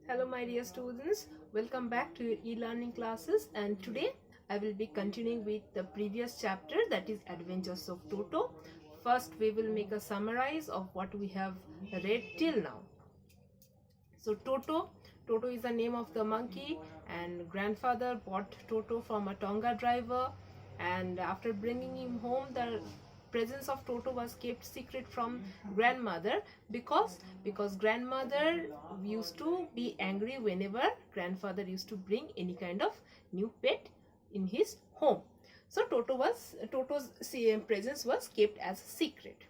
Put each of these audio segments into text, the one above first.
Hello my dear students, welcome back to your e-learning classes, and today I will be continuing with the previous chapter, that is Adventures of Toto. First we will make a summarize of what we have read till now. So Toto is the name of the monkey, and grandfather bought Toto from a Tonga driver, and after bringing him home the presence of Toto was kept secret from grandmother because grandmother used to be angry whenever grandfather used to bring any kind of new pet in his home. So Toto's presence was kept as a secret.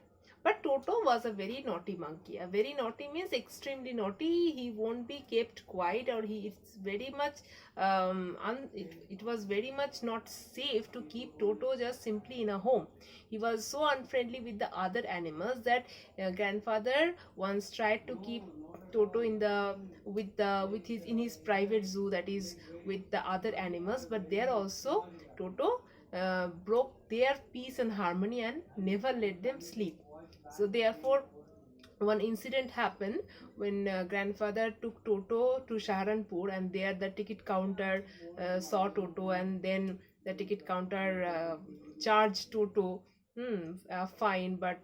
But Toto was a very naughty monkey. A very naughty means extremely naughty. He won't be kept quiet, or it's very much it was very much not safe to keep Toto just simply in a home. He was so unfriendly with the other animals that grandfather once tried to keep Toto in the with his in his private zoo, that is with the other animals, but there also Toto broke their peace and harmony and never let them sleep. So therefore one incident happened when grandfather took Toto to Saharanpur, and there the ticket counter saw Toto, and then the ticket counter charged Toto a fine, but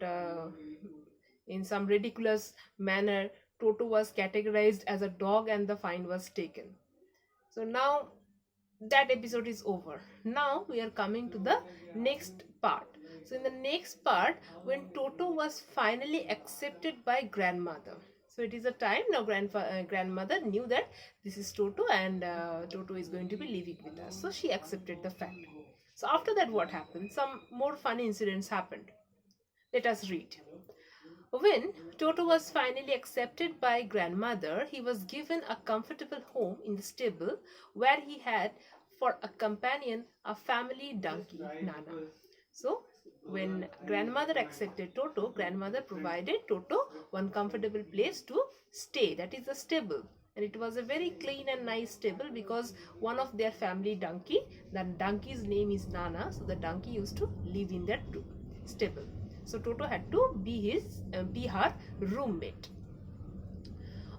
in some ridiculous manner Toto was categorized as a dog and the fine was taken. So now that episode is over. Now we are coming to the next part. So in the next part, when Toto was finally accepted by grandmother. So it is a time now grandmother knew that this is Toto, and Toto is going to be living with us. So she accepted the fact. So after that, what happened? Some more funny incidents happened. Let us read. When Toto was finally accepted by grandmother, he was given a comfortable home in the stable where he had for a companion a family donkey, Nana. So, when grandmother accepted Toto, grandmother provided Toto one comfortable place to stay, that is the stable. And it was a very clean and nice stable because one of their family donkey, the donkey's name is Nana, so the donkey used to live in that stable. So Toto had to be her roommate.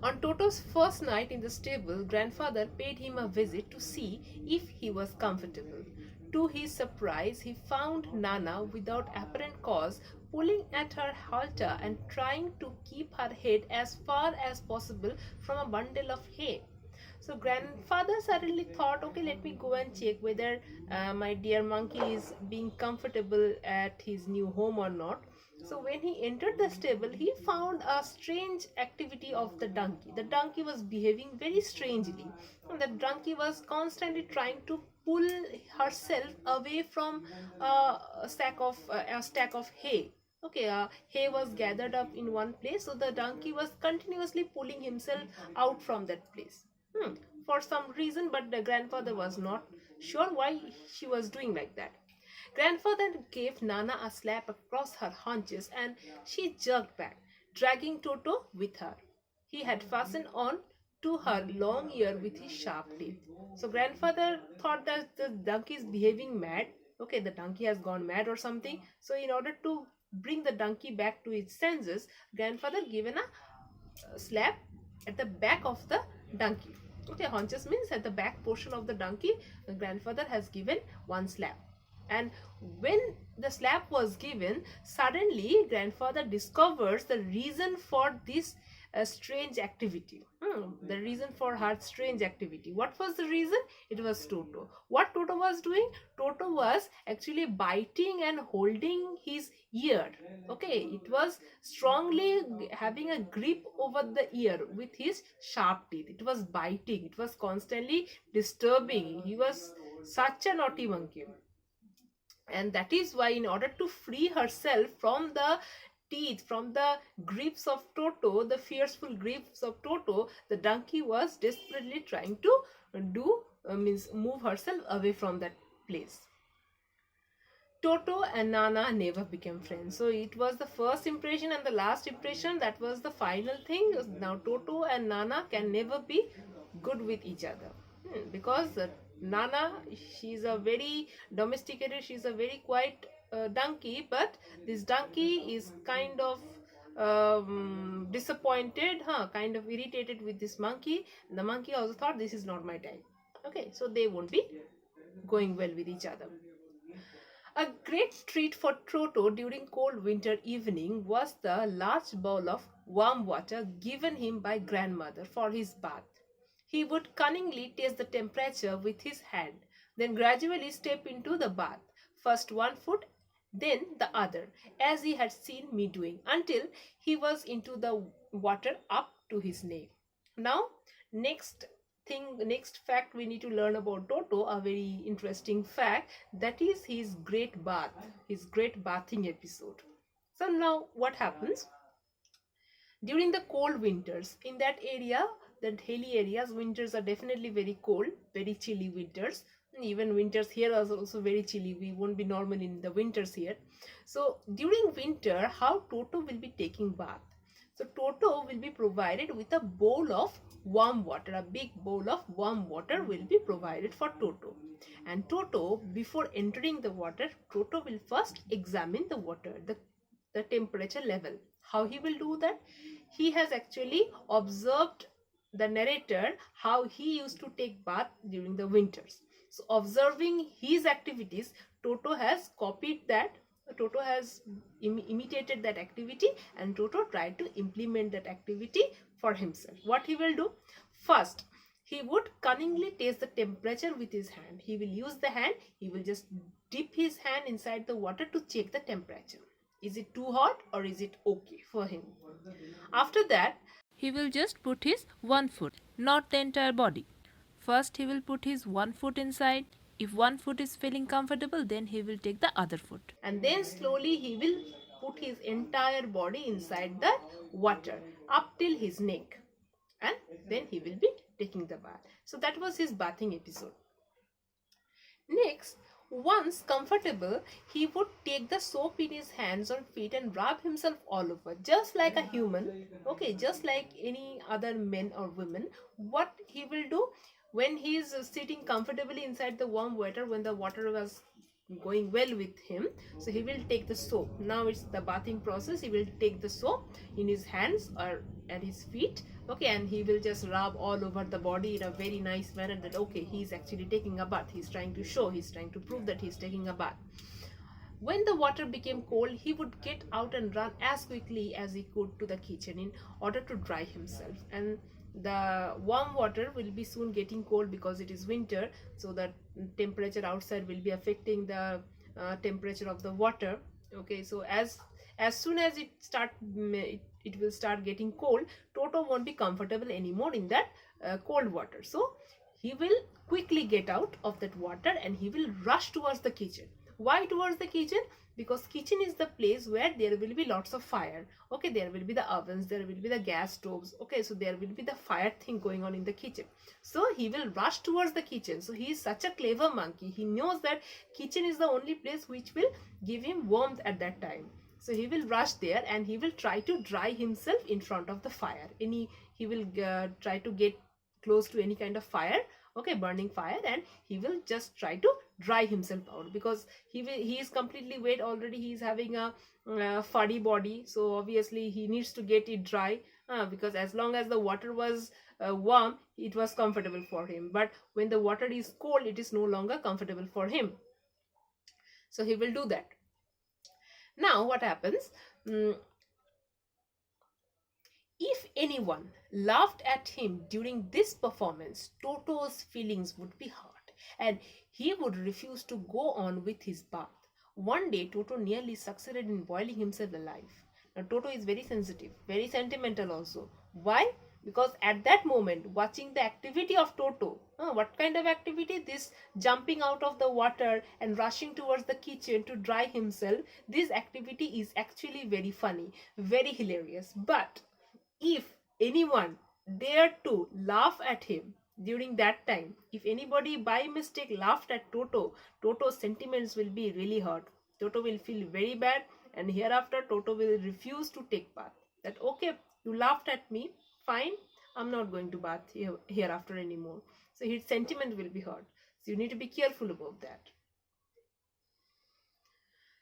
On Toto's first night in the stable, grandfather paid him a visit to see if he was comfortable. To his surprise, he found Nana without apparent cause pulling at her halter and trying to keep her head as far as possible from a bundle of hay. So grandfather suddenly thought, okay, let me go and check whether my dear monkey is being comfortable at his new home or not. So when he entered the stable, he found a strange activity of the donkey. The donkey was behaving very strangely, and the donkey was constantly trying to pull herself away from a stack of hay. Okay, hay was gathered up in one place, so the donkey was continuously pulling himself out from that place. For some reason, but the grandfather was not sure why she was doing like that. Grandfather gave Nana a slap across her haunches, and she jerked back, dragging Toto with her. He had fastened on to her long ear with his sharp teeth. So grandfather thought that the donkey is behaving mad. Okay, the donkey has gone mad or something. So in order to bring the donkey back to its senses, grandfather given a slap at the back of the donkey. Okay, haunches means at the back portion of the donkey, the grandfather has given one slap. And when the slap was given, suddenly grandfather discovers the reason for this strange activity. The reason for her strange activity. What was the reason? It was Toto. What Toto was doing? Toto was actually biting and holding his ear. Okay, it was strongly having a grip over the ear with his sharp teeth. It was biting. It was constantly disturbing. He was such a naughty monkey. And that is why, in order to free herself from the teeth, from the grips of Toto, the fearful grips of Toto, the donkey was desperately trying to move herself away from that place. Toto and Nana never became friends. So it was the first impression and the last impression. That was the final thing. Now Toto and Nana can never be good with each other because Nana, she's a very domesticated, she's a very quiet donkey, but this donkey is kind of disappointed, kind of irritated with this monkey. The monkey also thought this is not my type. Okay, so they won't be going well with each other. A great treat for Toto during cold winter evening was the large bowl of warm water given him by grandmother for his bath. He would cunningly test the temperature with his hand, then gradually step into the bath, first one foot, then the other, as he had seen me doing, until he was into the water up to his neck. Now, next next fact we need to learn about Toto, a very interesting fact, that is his great bath, his great bathing episode. So now what happens? During the cold winters in that area, that hilly areas, winters are definitely very cold, very chilly winters. Even winters here are also very chilly. We won't be normal in the winters here. So during winter, how Toto will be taking bath? So Toto will be provided with a bowl of warm water. A big bowl of warm water will be provided for Toto. And Toto, before entering the water, Toto will first examine the water, the temperature level. How he will do that? He has actually observed the narrator how he used to take bath during the winters. So observing his activities, Toto has copied that. Toto has imitated that activity, and Toto tried to implement that activity for himself. What he will do? First, he would cunningly test the temperature with his hand. He will use the hand, he will just dip his hand inside the water to check the temperature. Is it too hot or is it okay for him? After that, he will just put his one foot, not the entire body. First, he will put his one foot inside. If one foot is feeling comfortable, then he will take the other foot. And then slowly he will put his entire body inside the water up till his neck. And then he will be taking the bath. So that was his bathing episode. Next, once comfortable, he would take the soap in his hands or feet and rub himself all over, just like a human. Okay, just like any other men or women. What he will do when he is sitting comfortably inside the warm water, when the water was going well with him, so he will take the soap. Now it's the bathing process. He will take the soap in his hands or at his feet, okay, and he will just rub all over the body in a very nice manner, that okay, he's actually taking a bath. He's trying to prove that he's taking a bath. When the water became cold, he would get out and run as quickly as he could to the kitchen in order to dry himself. And the warm water will be soon getting cold because it is winter, so the temperature outside will be affecting the temperature of the water. Okay, so as soon as it will start getting cold, Toto won't be comfortable anymore in that cold water. So he will quickly get out of that water and he will rush towards the kitchen. Why towards the kitchen? Because kitchen is the place where there will be lots of fire. Okay, there will be the ovens, there will be the gas stoves. Okay, so there will be the fire thing going on in the kitchen. So he will rush towards the kitchen. So he is such a clever monkey. He knows that kitchen is the only place which will give him warmth at that time. So he will rush there and he will try to dry himself in front of the fire. He will try to get close to any kind of fire, okay, burning fire, and he will just try to dry himself out, because he is completely wet already. He is having a furry body, so obviously he needs to get it dry, because as long as the water was warm, it was comfortable for him, but when the water is cold, it is no longer comfortable for him. So he will do that. Now what happens? If anyone laughed at him during this performance, Toto's feelings would be hurt and he would refuse to go on with his bath. One day, Toto nearly succeeded in boiling himself alive. Now, Toto is very sensitive, very sentimental also. Why? Because at that moment, watching the activity of Toto, what kind of activity? This jumping out of the water and rushing towards the kitchen to dry himself, this activity is actually very funny, very hilarious. But if anyone dared to laugh at him during that time, if anybody by mistake laughed at Toto, Toto's sentiments will be really hurt. Toto will feel very bad, and hereafter Toto will refuse to take bath. That okay, you laughed at me, fine, I'm not going to bath hereafter anymore. So his sentiment will be hurt. So you need to be careful about that.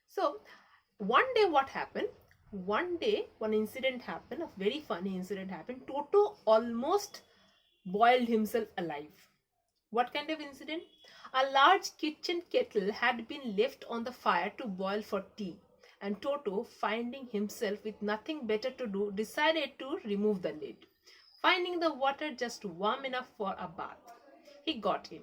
So one day what happened? One day, one incident happened, a very funny incident happened. Toto almost boiled himself alive. What kind of incident? A large kitchen kettle had been left on the fire to boil for tea, and Toto, finding himself with nothing better to do, decided to remove the lid. Finding the water just warm enough for a bath, he got in.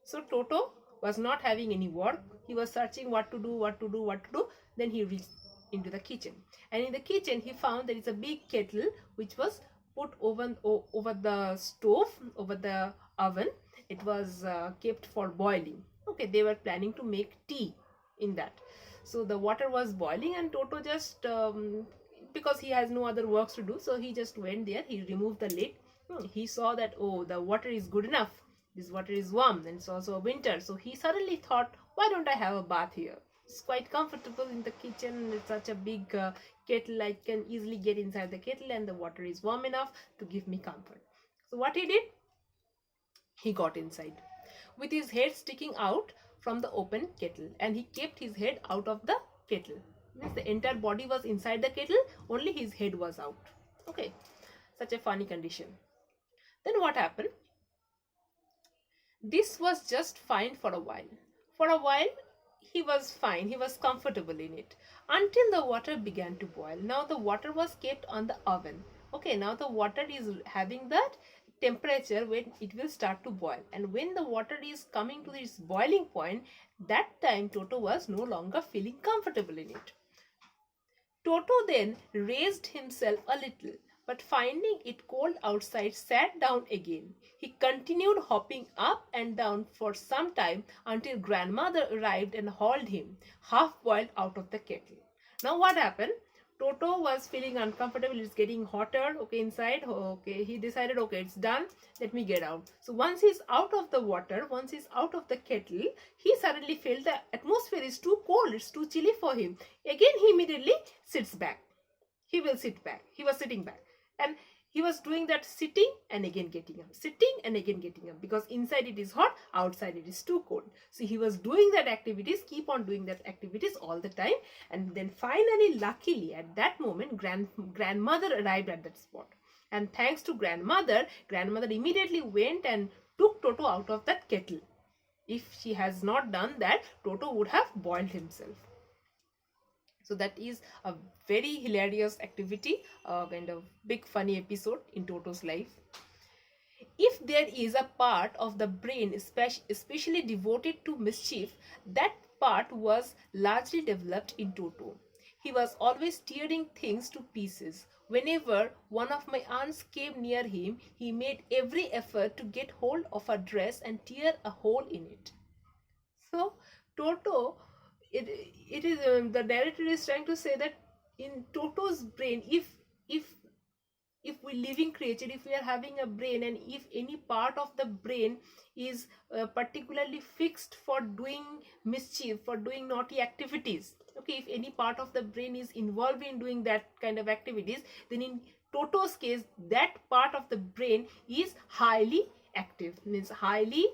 So Toto was not having any work. He was searching what to do, what to do, what to do. Then he reached into the kitchen. And in the kitchen, he found there is a big kettle which was put over the stove, over the oven. It was kept for boiling. Okay, they were planning to make tea in that. So the water was boiling, and Toto just, because he has no other works to do, so he just went there. He removed the lid. He saw that, oh, the water is good enough. This water is warm, and it's also winter. So he suddenly thought, why don't I have a bath here? It's quite comfortable in the kitchen. It's such a big kettle. I can easily get inside the kettle, and the water is warm enough to give me comfort. So what he did? He got inside with his head sticking out from the open kettle, and he kept his head out of the kettle. Means the entire body was inside the kettle, only his head was out. Okay, such a funny condition. Then what happened? This was just fine for a while. For a while, he was fine, he was comfortable in it, until the water began to boil. Now the water was kept on the oven. Okay, now the water is having that temperature when it will start to boil. And when the water is coming to its boiling point, that time Toto was no longer feeling comfortable in it. Toto then raised himself a little, but finding it cold outside, sat down again. He continued hopping up and down for some time until grandmother arrived and hauled him, half boiled, out of the kettle. Now what happened? Toto was feeling uncomfortable. It's getting hotter. Okay, inside. Okay, he decided, okay, it's done. Let me get out. So once he's out of the water, once he's out of the kettle, he suddenly felt the atmosphere is too cold. It's too chilly for him. Again, he immediately sits back. He will sit back. He was sitting back. And he was doing that, sitting and again getting up, sitting and again getting up, because inside it is hot, outside it is too cold. So he was doing that activities, keep on doing that activities all the time. And then finally, luckily, at that moment, grandmother arrived at that spot. And thanks to grandmother immediately went and took Toto out of that kettle. If she has not done that, Toto would have boiled himself. So that is a very hilarious activity, a kind of big funny episode in Toto's life. If there is a part of the brain especially devoted to mischief, that part was largely developed in Toto. He was always tearing things to pieces. Whenever one of my aunts came near him, he made every effort to get hold of her dress and tear a hole in it. So Toto, it is the narrator is trying to say that in Toto's brain, if we living creature, if we are having a brain, and if any part of the brain is particularly fixed for doing mischief, for doing naughty activities, okay, if any part of the brain is involved in doing that kind of activities, then in Toto's case, that part of the brain is highly active, means highly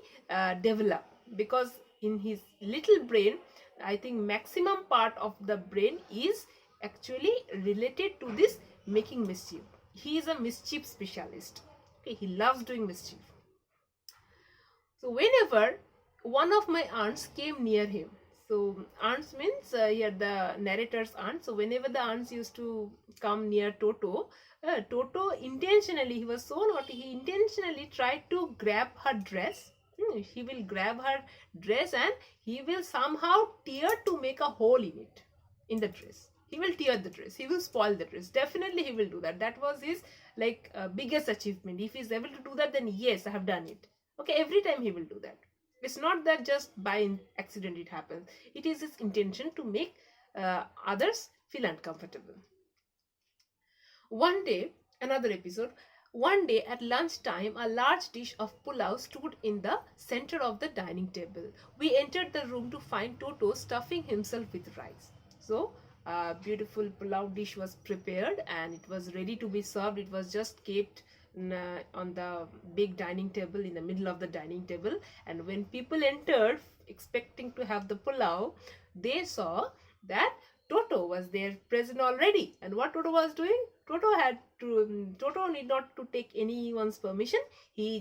developed, because in his little brain, I think maximum part of the brain is actually related to this making mischief. He is a mischief specialist. Okay, he loves doing mischief. So whenever one of my aunts came near him, so aunts means here the narrator's aunt. So whenever the aunts used to come near Toto, Toto intentionally, he was so naughty, he intentionally tried to grab her dress. He will grab her dress and he will somehow tear to make a hole in it, in the dress. He will tear the dress. He will spoil the dress. Definitely he will do that. That was his biggest achievement. If he's able to do that, then yes, I have done it. Okay, every time he will do that. It's not that just by accident it happens. It is his intention to make others feel uncomfortable. One day, another episode, one day at lunchtime, a large dish of pulao stood in the center of the dining table. We entered the room to find Toto stuffing himself with rice. So, a beautiful pulao dish was prepared and it was ready to be served. It was just kept on the big dining table, in the middle of the dining table. And when people entered expecting to have the pulao, they saw that Toto was there present already. And what Toto was doing? Toto need not to take anyone's permission. He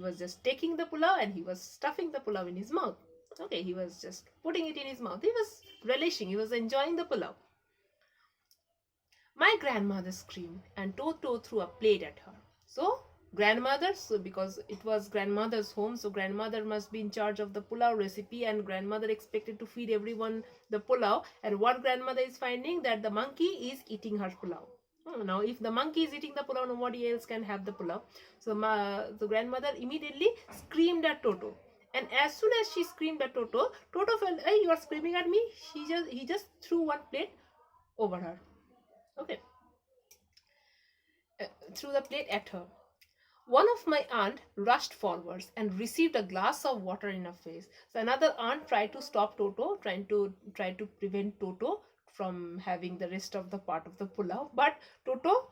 was just taking the pulao and he was stuffing the pulao in his mouth. Okay, he was just putting it in his mouth. He was relishing, he was enjoying the pulao. My grandmother screamed and Toto threw a plate at her. So because it was grandmother's home, so grandmother must be in charge of the pulao recipe, and grandmother expected to feed everyone the pulao. And what grandmother is finding, that the monkey is eating her pulao. Now if the monkey is eating the pulao, nobody else can have the pulao. So the grandmother immediately screamed at Toto. And as soon as she screamed at Toto, Toto felt, hey, you are screaming at me. He just threw one plate over her. Okay. Threw the plate at her. One of my aunt rushed forwards and received a glass of water in her face. So another aunt tried to stop Toto, try to prevent Toto from having the rest of the part of the pulao. But Toto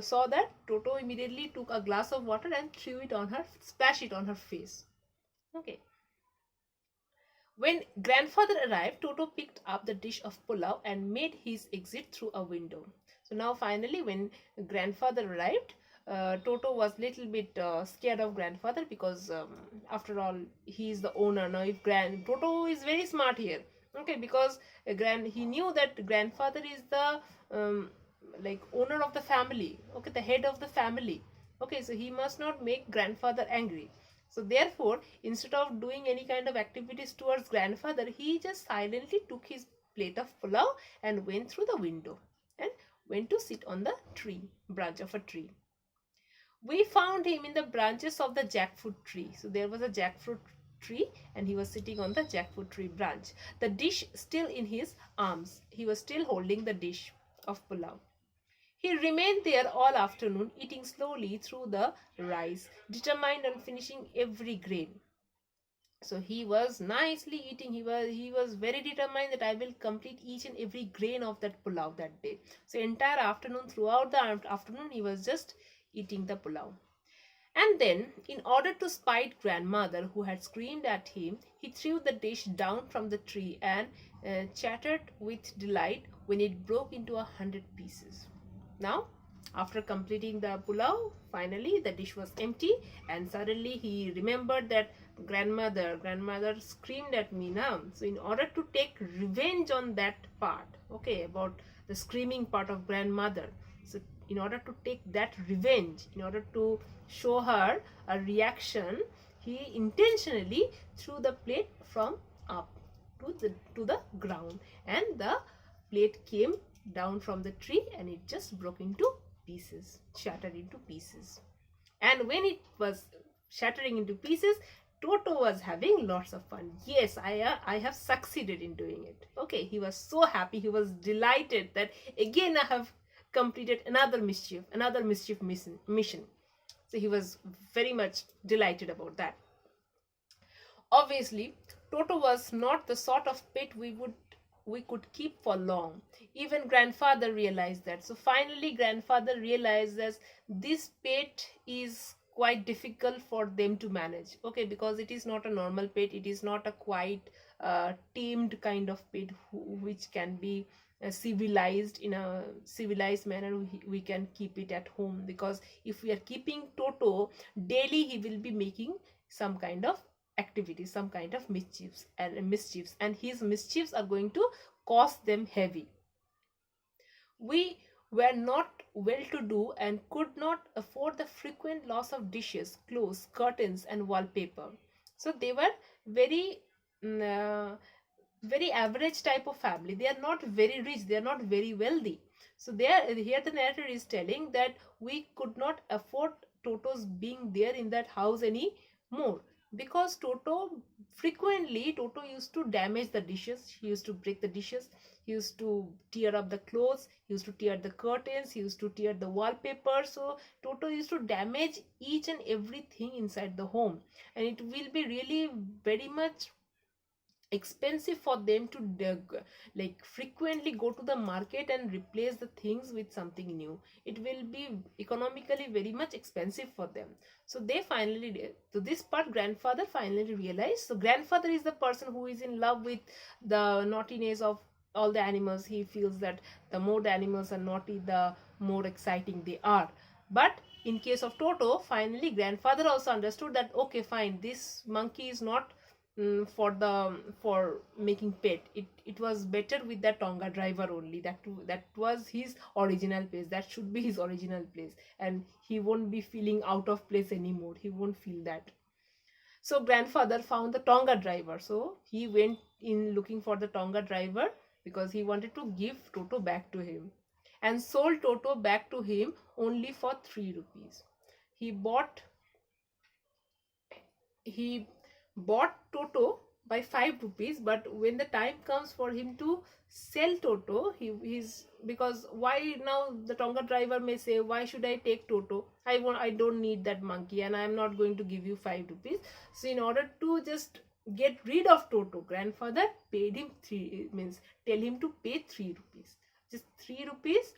saw that. Toto immediately took a glass of water and splashed it on her face. Okay. When grandfather arrived, Toto picked up the dish of pulao and made his exit through a window. So now finally when grandfather arrived, Toto was little bit scared of grandfather, because after all he is the owner. Now if Toto is very smart here, okay, because he knew that grandfather is the owner of the family, okay, the head of the family, okay, so he must not make grandfather angry. So therefore, instead of doing any kind of activities towards grandfather, he just silently took his plate of pulao and went through the window and went to sit on the branch of a tree. We found him in the branches of the jackfruit tree. So there was a jackfruit tree and he was sitting on the jackfruit tree branch. The dish still in his arms. He was still holding the dish of pulao. He remained there all afternoon, eating slowly through the rice, determined on finishing every grain. So he was nicely eating. He was very determined that I will complete each and every grain of that pulao that day. So entire afternoon, throughout the afternoon, he was just eating the pulao. And then, in order to spite grandmother who had screamed at him, he threw the dish down from the tree and chattered with delight when it broke into 100 pieces. Now, after completing the pulao, finally the dish was empty, and suddenly he remembered that grandmother screamed at me now. So in order to take revenge on that part, okay, about the screaming part of grandmother, so in order to take that revenge, in order to show her a reaction, he intentionally threw the plate from up to the ground, and the plate came down from the tree and it just broke into pieces, shattered into pieces. And when it was shattering into pieces, Toto was having lots of fun. Yes, I have succeeded in doing it. Okay, he was so happy. He was delighted that again I have completed another mischief mission. So he was very much delighted about that. Obviously, Toto was not the sort of pet we could keep for long. Even grandfather realized that. So finally grandfather realized that this pet is quite difficult for them to manage, okay, because it is not a normal pet. It is not a quite tamed kind of pet which can be civilized. In a civilized manner we can keep it at home, because if we are keeping Toto daily, he will be making some kind of activities, some kind of mischiefs, and his mischiefs are going to cost them heavy. We were not well to do and could not afford the frequent loss of dishes, clothes, curtains and wallpaper. So they were very very average type of family. They are not very rich, they are not very wealthy. So here the narrator is telling that we could not afford Toto's being there in that house any more, because Toto used to damage the dishes. He used to break the dishes, he used to tear up the clothes, he used to tear the curtains, he used to tear the wallpaper. So Toto used to damage each and everything inside the home, and it will be really very much expensive for them to frequently go to the market and replace the things with something new. It will be economically very much expensive for them. So they finally did. So this part grandfather finally realized. So grandfather is the person who is in love with the naughtiness of all the animals, he feels that the more the animals are naughty, the more exciting they are. But in case of Toto, finally grandfather also understood that okay, fine, this monkey is not for making pet. It was better with the Tonga driver only. That was his original place. That should be his original place, and he won't be feeling out of place anymore. He won't feel that. So grandfather found the Tonga driver. So he went in looking for the Tonga driver because he wanted to give Toto back to him, and sold Toto back to him only for 3 rupees. He bought he bought Toto by 5 rupees, but when the time comes for him to sell Toto, he's, because why now the Tonga driver may say, why should I take Toto? I don't need that monkey, and I am not going to give you 5 rupees. So in order to just get rid of Toto, grandfather paid him 3, means tell him to pay 3 rupees. Just 3 rupees.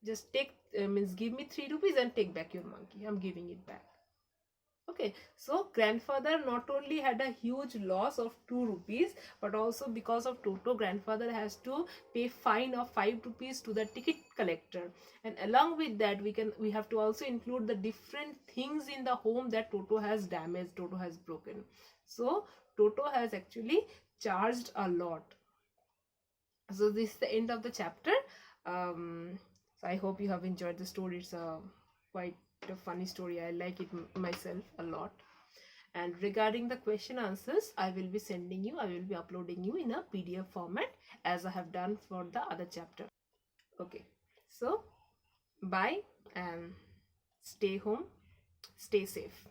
Just take, means give me 3 rupees and take back your monkey. I'm giving it back. Okay, so grandfather not only had a huge loss of 2 rupees, but also because of Toto, grandfather has to pay fine of 5 rupees to the ticket collector. And along with that, we have to also include the different things in the home that Toto has damaged, Toto has broken. So Toto has actually charged a lot. So this is the end of the chapter. So I hope you have enjoyed the story. It's quite a funny story. I like it myself a lot. And regarding the question answers, I will be uploading you in a PDF format as I have done for the other chapter. Okay, so bye, and stay home, stay safe.